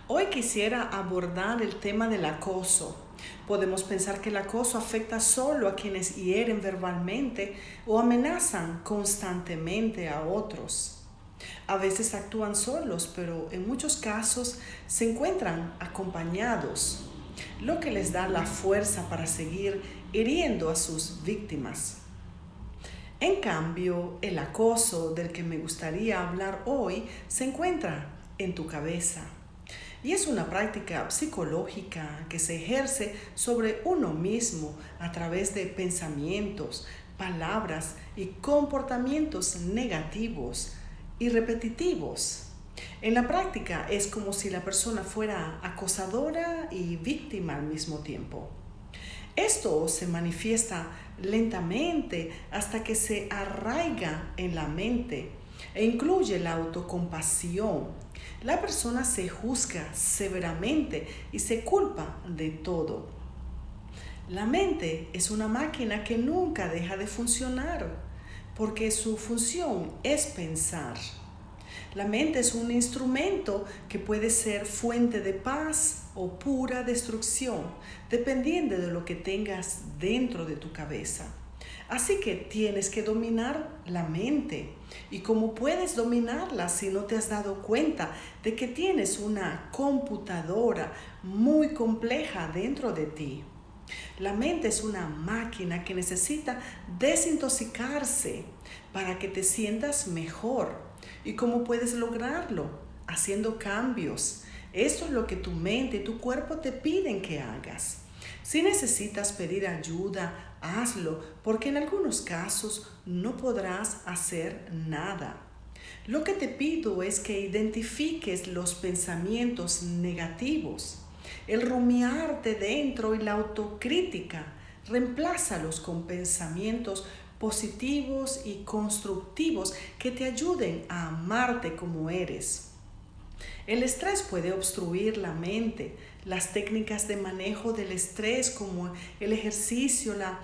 Hoy quisiera abordar el tema del acoso. Podemos pensar que el acoso afecta solo a quienes hieren verbalmente o amenazan constantemente a otros. A veces actúan solos, pero en muchos casos se encuentran acompañados, lo que les da la fuerza para seguir hiriendo a sus víctimas. En cambio, el acoso del que me gustaría hablar hoy se encuentra en tu cabeza. Y es una práctica psicológica que se ejerce sobre uno mismo a través de pensamientos, palabras y comportamientos negativos y repetitivos. En la práctica es como si la persona fuera acosadora y víctima al mismo tiempo. Esto se manifiesta lentamente hasta que se arraiga en la mente e incluye la autocompasión. La persona se juzga severamente y se culpa de todo. La mente es una máquina que nunca deja de funcionar porque su función es pensar. La mente es un instrumento que puede ser fuente de paz o pura destrucción, dependiendo de lo que tengas dentro de tu cabeza. Así que tienes que dominar la mente. ¿Y cómo puedes dominarla si no te has dado cuenta de que tienes una computadora muy compleja dentro de ti? La mente es una máquina que necesita desintoxicarse para que te sientas mejor. ¿Y cómo puedes lograrlo? Haciendo cambios. Esto es lo que tu mente y tu cuerpo te piden que hagas. Si necesitas pedir ayuda, hazlo, porque en algunos casos no podrás hacer nada. Lo que te pido es que identifiques los pensamientos negativos, el rumiarte dentro y la autocrítica. Reemplázalos con pensamientos positivos y constructivos que te ayuden a amarte como eres. El estrés puede obstruir la mente. Las técnicas de manejo del estrés como el ejercicio, la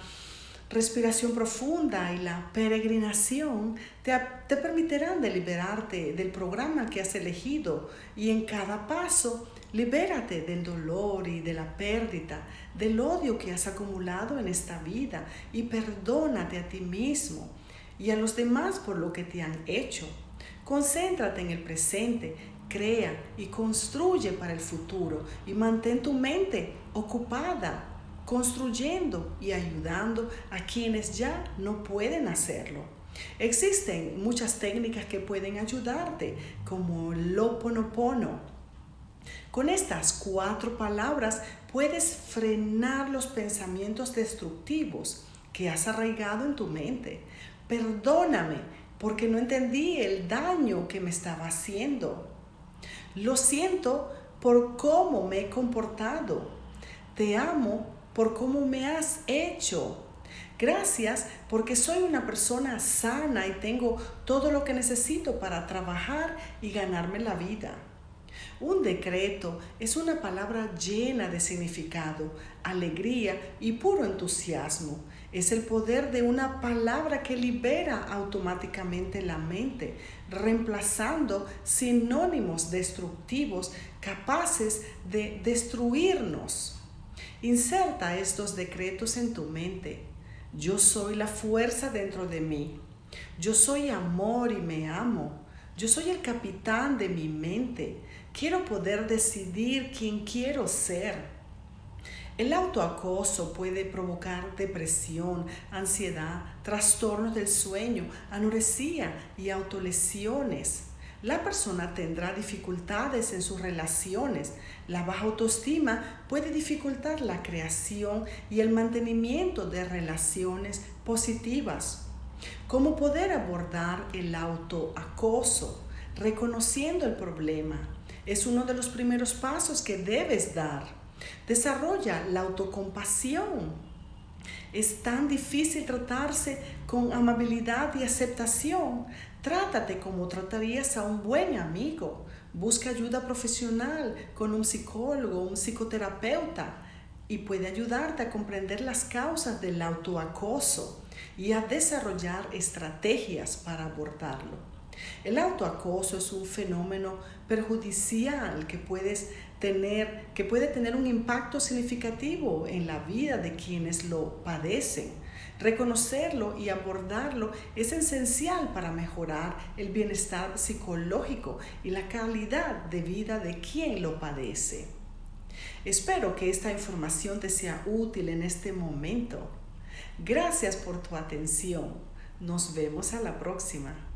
respiración profunda y la peregrinación te permitirán de liberarte del programa que has elegido y en cada paso libérate del dolor y de la pérdida, del odio que has acumulado en esta vida y perdónate a ti mismo y a los demás por lo que te han hecho. Concéntrate en el presente, crea y construye para el futuro y mantén tu mente ocupada construyendo y ayudando a quienes ya no pueden hacerlo. Existen muchas técnicas que pueden ayudarte, como el Ho'oponopono. Con estas 4 palabras puedes frenar los pensamientos destructivos que has arraigado en tu mente. Perdóname porque no entendí el daño que me estaba haciendo. Lo siento por cómo me he comportado. Te amo por cómo me has hecho. Gracias porque soy una persona sana y tengo todo lo que necesito para trabajar y ganarme la vida. Un decreto es una palabra llena de significado, alegría y puro entusiasmo. Es el poder de una palabra que libera automáticamente la mente, reemplazando sinónimos destructivos capaces de destruirnos. Inserta estos decretos en tu mente. Yo soy la fuerza dentro de mí. Yo soy amor y me amo. Yo soy el capitán de mi mente. Quiero poder decidir quién quiero ser. El autoacoso puede provocar depresión, ansiedad, trastornos del sueño, anorexia y autolesiones. La persona tendrá dificultades en sus relaciones. La baja autoestima puede dificultar la creación y el mantenimiento de relaciones positivas. ¿Cómo poder abordar el autoacoso? Reconociendo el problema. Es uno de los primeros pasos que debes dar. Desarrolla la autocompasión. Es tan difícil tratarse con amabilidad y aceptación. Trátate como tratarías a un buen amigo. Busca ayuda profesional con un psicólogo, un psicoterapeuta y puede ayudarte a comprender las causas del autoacoso y a desarrollar estrategias para abordarlo. El autoacoso es un fenómeno perjudicial que puede tener un impacto significativo en la vida de quienes lo padecen. Reconocerlo y abordarlo es esencial para mejorar el bienestar psicológico y la calidad de vida de quien lo padece. Espero que esta información te sea útil en este momento. Gracias por tu atención. Nos vemos a la próxima.